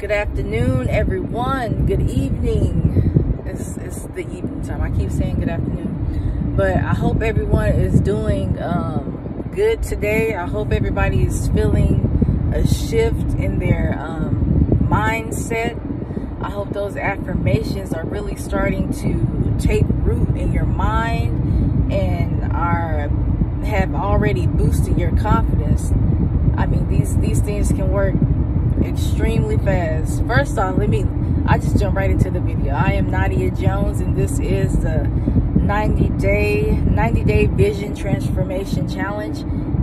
Good afternoon, everyone. Good evening. It's the evening time. I keep saying good afternoon, but I hope everyone is doing good today. I hope everybody is feeling a shift in their mindset. I hope those affirmations are really starting to take root in your mind and have already boosted your confidence. I mean, these things can work extremely fast. First off, I just jump right into the video. I am Nadia Jones, and this is the 90-day vision transformation challenge.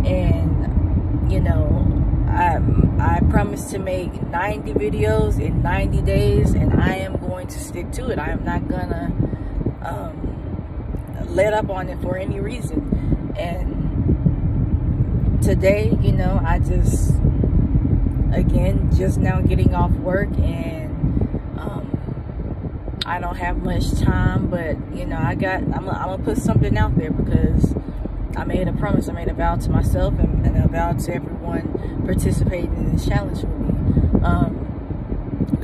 And you know, I promise to make 90 videos in 90 days, and I am going to stick to it. I am not gonna let up on it for any reason. And today, you know, I just now getting off work, and I don't have much time, but you know, I'm gonna put something out there because I made a promise, I made a vow to myself and a vow to everyone participating in this challenge with me.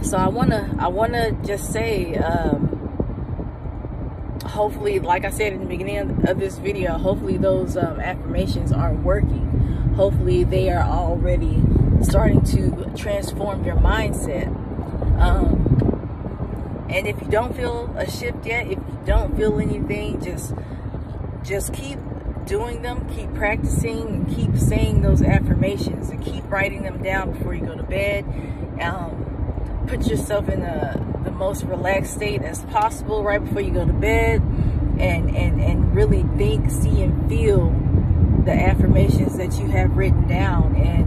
So I wanna just say, hopefully, like I said in the beginning of this video, hopefully those affirmations are working. Hopefully they are already starting to transform your mindset. And if you don't feel a shift yet, if you don't feel anything, just keep doing them, keep practicing, and keep saying those affirmations, and keep writing them down before you go to bed. Put yourself in the most relaxed state as possible right before you go to bed, and really think, see, and feel the affirmations that you have written down. And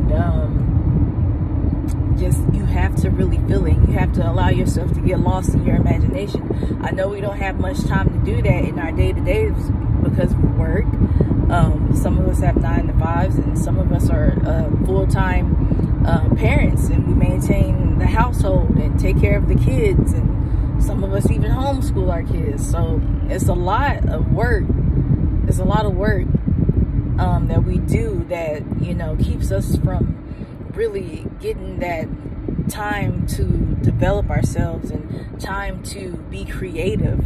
you have to really feel it. You have to allow yourself to get lost in your imagination. I know we don't have much time to do that in our day-to-days because we work. Some of us have 9-to-5s, and some of us are full-time parents, and we maintain the household and take care of the kids, and some of us even homeschool our kids. So it's a lot of work. It's a lot of work that we do that, you know, keeps us from really getting that time to develop ourselves and time to be creative.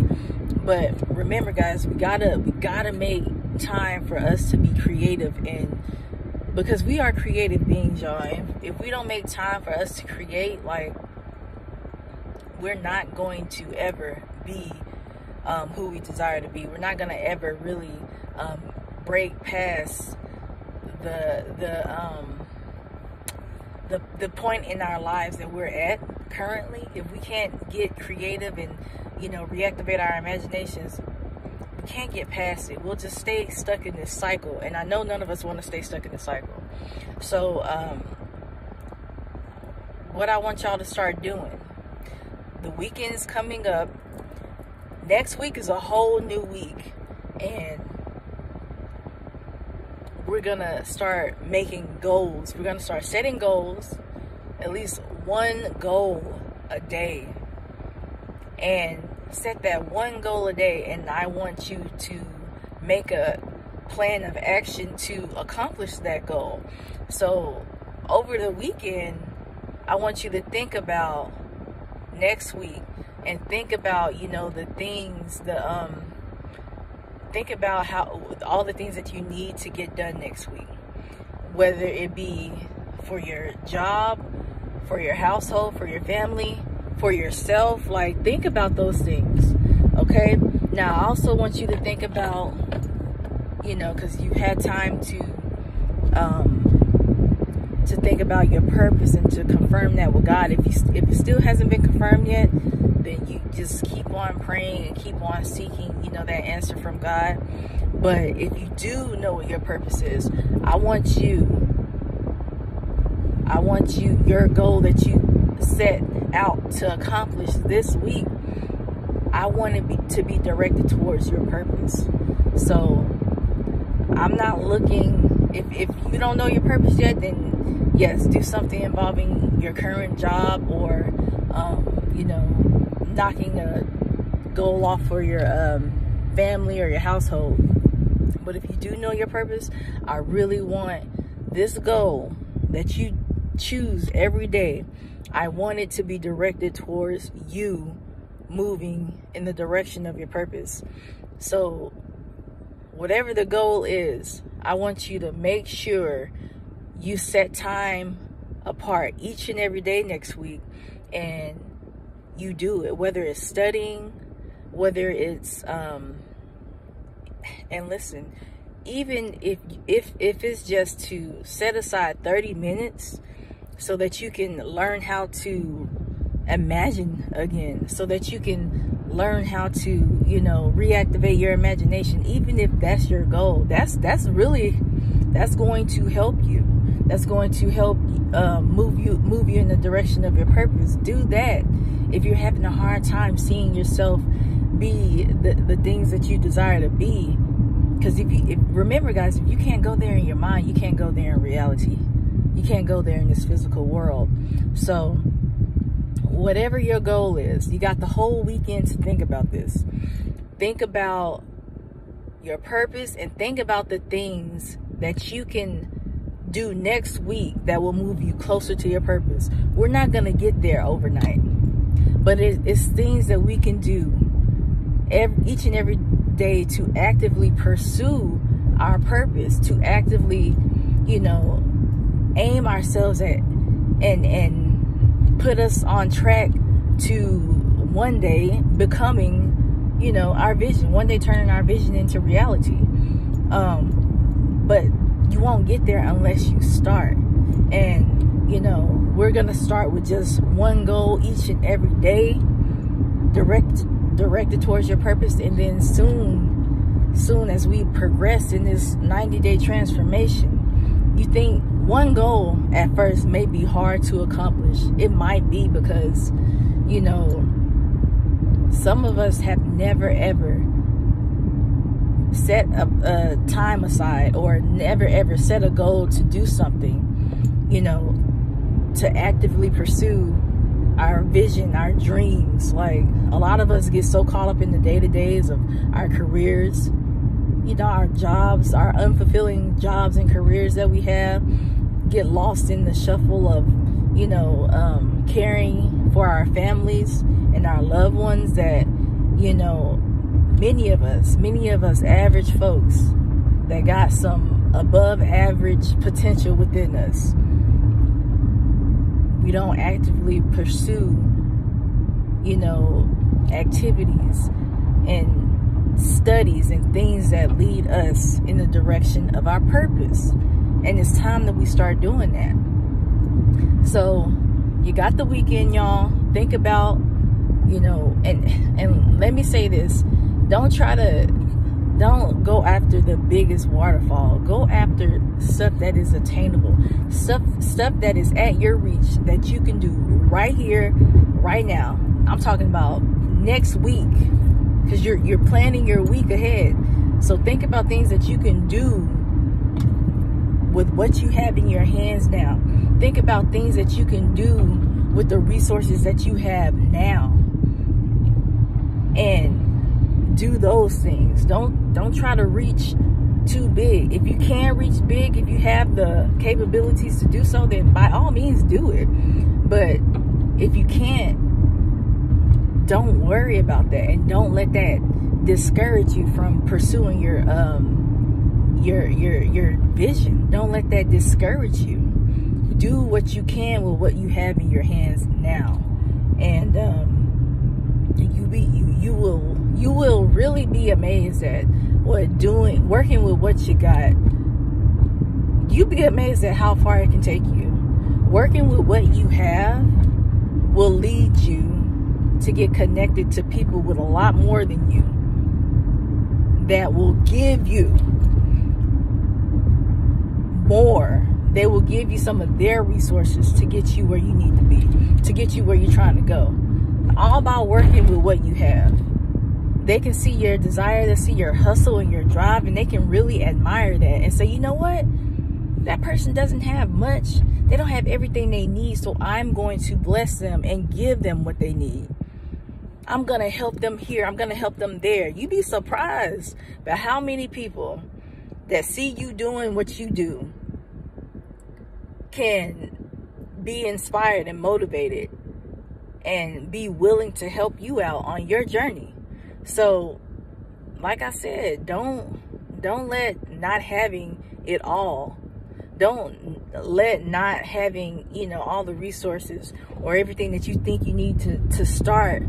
But remember, guys, we gotta make time for us to be creative, and because we are creative beings, y'all. If we don't make time for us to create, like, we're not going to ever be who we desire to be. We're not gonna ever really break past the point in our lives that we're at currently. If we can't get creative and, you know, reactivate our imaginations, we can't get past it. We'll just stay stuck in this cycle, and I know none of us want to stay stuck in this cycle. So what I want y'all to start doing, the weekend is coming up. Next week is a whole new week, and we're gonna start making goals. We're gonna start setting goals, at least one goal a day, and set that one goal a day. And I want you to make a plan of action to accomplish that goal. So over the weekend, I want you to think about next week, and think about, you know, the things, think about all the things that you need to get done next week, whether it be for your job, for your household, for your family, for yourself. Like, think about those things, okay? Now, I also want you to think about, you know, because you've had time to think about your purpose and to confirm that with God. If it still hasn't been confirmed yet, then you just keep on praying and keep on seeking, you know, that answer from God. But if you do know what your purpose is, I want you, your goal that you set out to accomplish this week, I want it to be directed towards your purpose. So I'm not looking, if you don't know your purpose yet, then yes, do something involving your current job, or you know, knocking a goal off for your family or your household. But if you do know your purpose, I really want this goal that you choose every day. I want it to be directed towards you moving in the direction of your purpose. So whatever the goal is, I want you to make sure you set time apart each and every day next week, and you do it, whether it's studying, whether it's and listen, even if it's just to set aside 30 minutes so that you can learn how to imagine again, so that you can learn how to, you know, reactivate your imagination. Even if that's your goal, that's going to help you. That's going to help move you in the direction of your purpose. Do that if you're having a hard time seeing yourself be the things that you desire to be. Because remember, guys, if you can't go there in your mind, you can't go there in reality. You can't go there in this physical world. So whatever your goal is, you got the whole weekend to think about this. Think about your purpose and think about the things that you can do next week that will move you closer to your purpose. We're not going to get there overnight, but it's things that we can do each and every day to actively pursue our purpose, to actively, you know, aim ourselves at and put us on track to one day becoming, you know, our vision, one day turning our vision into reality. But you won't get there unless you start. And, you know, we're going to start with just one goal each and every day, directed towards your purpose. And then soon as we progress in this 90-day transformation, you think one goal at first may be hard to accomplish. It might be because, you know, some of us have never ever set a time aside, or never ever set a goal to do something, you know, to actively pursue our vision, our dreams. Like, a lot of us get so caught up in the day-to-days of our careers, you know, our jobs, our unfulfilling jobs and careers that we have, get lost in the shuffle of, you know, caring for our families and our loved ones, that, you know, many of us average folks that got some above average potential within us, we don't actively pursue, you know, activities and studies and things that lead us in the direction of our purpose. And it's time that we start doing that. So you got the weekend, y'all. Think about, you know, and let me say this. Don't go after the biggest waterfall. Go after stuff that is attainable. Stuff that is at your reach, that you can do right here, right now. I'm talking about next week, because you're planning your week ahead. So think about things that you can do with what you have in your hands now. Think about things that you can do with the resources that you have now, and do those things. Don't try to reach too big. If you can reach big, if you have the capabilities to do so, then by all means do it. But if you can't, don't worry about that, and don't let that discourage you from pursuing your vision. Don't let that discourage you. Do what you can with what you have in your hands now, and you will really be amazed at working with what you got. You'll be amazed at how far it can take you. Working with what you have will lead you to get connected to people with a lot more than you, that will give you more. They will give you some of their resources to get you where you need to be, to get you where you're trying to go. All about working with what you have. They can see your desire, they see your hustle and your drive, and they can really admire that and say, you know what? That person doesn't have much. They don't have everything they need, so I'm going to bless them and give them what they need. I'm going to help them here. I'm going to help them there. You'd be surprised by how many people that see you doing what you do can be inspired and motivated and be willing to help you out on your journey. So like I said, don't let not having it all, don't let not having, you know, all the resources or everything that you think you need to start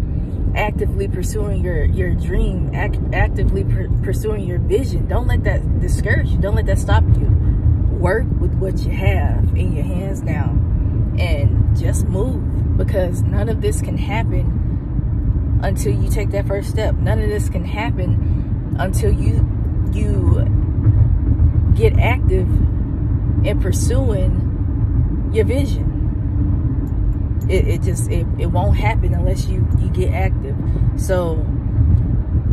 actively pursuing your dream, actively pursuing your vision. Don't let that discourage you. Don't let that stop you. Work with what you have in your hands now and just move, because none of this can happen until you take that first step. None of this can happen until you get active in pursuing your vision. It won't happen unless you get active. So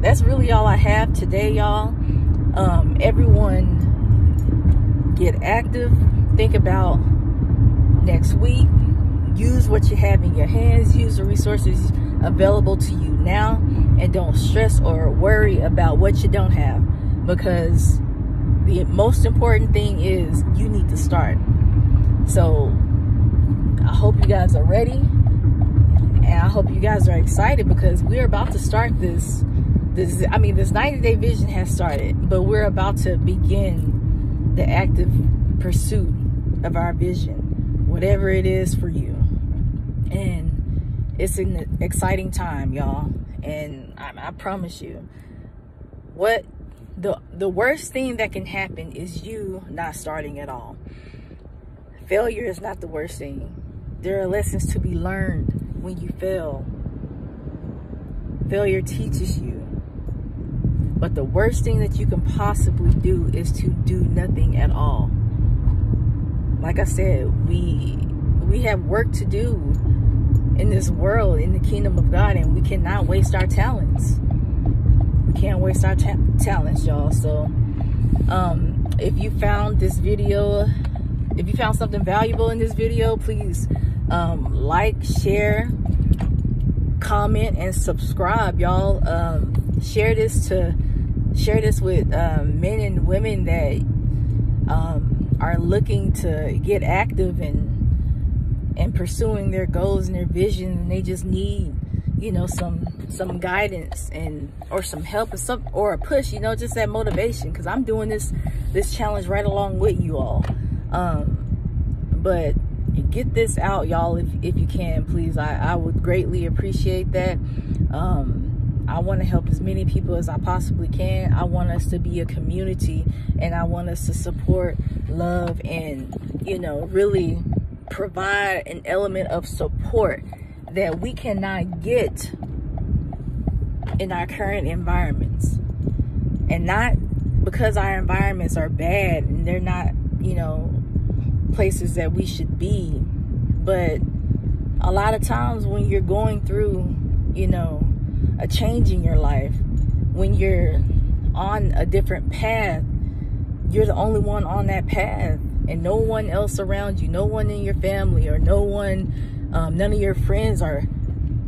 that's really all I have today, y'all. Everyone get active. Think about next week. Use what you have in your hands. Use the resources available to you now, and don't stress or worry about what you don't have, because the most important thing is you need to start. So I hope you guys are ready, and I hope you guys are excited, because we're about to start this 90-day vision has started, but we're about to begin the active pursuit of our vision, whatever it is for you. And it's an exciting time, y'all. And I promise you, what the worst thing that can happen is you not starting at all. Failure is not the worst thing. There are lessons to be learned when you fail. Failure teaches you. But the worst thing that you can possibly do is to do nothing at all. Like I said, we have work to do in this world, in the kingdom of God, and we cannot waste our talents. We can't waste our talents, y'all. So if you found this video, if you found something valuable in this video, please like, share, comment, and subscribe, y'all. Share this with men and women that are looking to get active and pursuing their goals and their vision, and they just need, you know, some guidance or some help or a push, you know, just that motivation, because I'm doing this challenge right along with you all. But get this out, y'all, if you can, please. I would greatly appreciate that. I want to help as many people as I possibly can. I want us to be a community, and I want us to support, love, and, you know, really provide an element of support that we cannot get in our current environments. And not because our environments are bad and they're not, you know, places that we should be, but a lot of times when you're going through, you know, a change in your life, when you're on a different path, you're the only one on that path, and no one else around you, no one in your family, or no one, none of your friends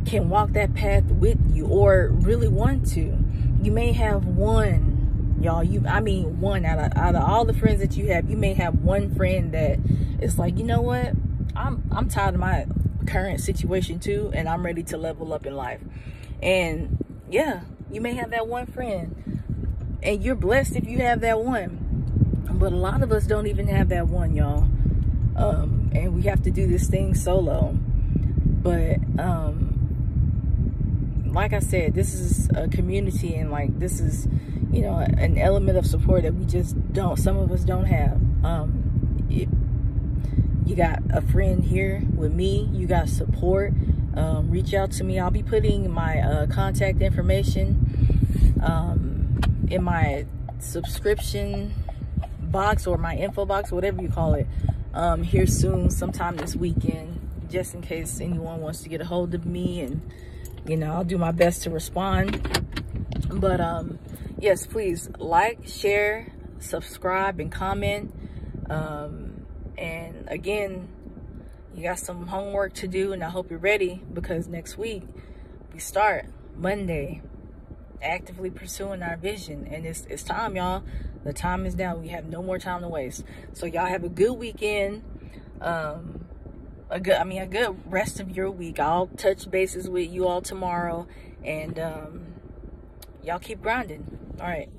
can walk that path with you or really want to. You may have one, y'all, one out of all the friends that you have, you may have one friend that is like, you know what, I'm tired of my current situation too, and I'm ready to level up in life. And yeah, you may have that one friend, and you're blessed if you have that one. But a lot of us don't even have that one, y'all. And we have to do this thing solo. But like I said, this is a community, and like this is, you know, an element of support that we just don't, some of us don't have. You got a friend here with me, you got support. Reach out to me. I'll be putting my contact information in my subscription box, or my info box, whatever you call it, here soon, sometime this weekend, just in case anyone wants to get a hold of me. And, you know, I'll do my best to respond. But yes, please like, share, subscribe, and comment. And again, you got some homework to do, and I hope you're ready, because next week we start Monday actively pursuing our vision. And it's time, y'all. The time is now. We have no more time to waste. So y'all have a good weekend. a good rest of your week. I'll touch bases with you all tomorrow, and y'all keep grinding. All right.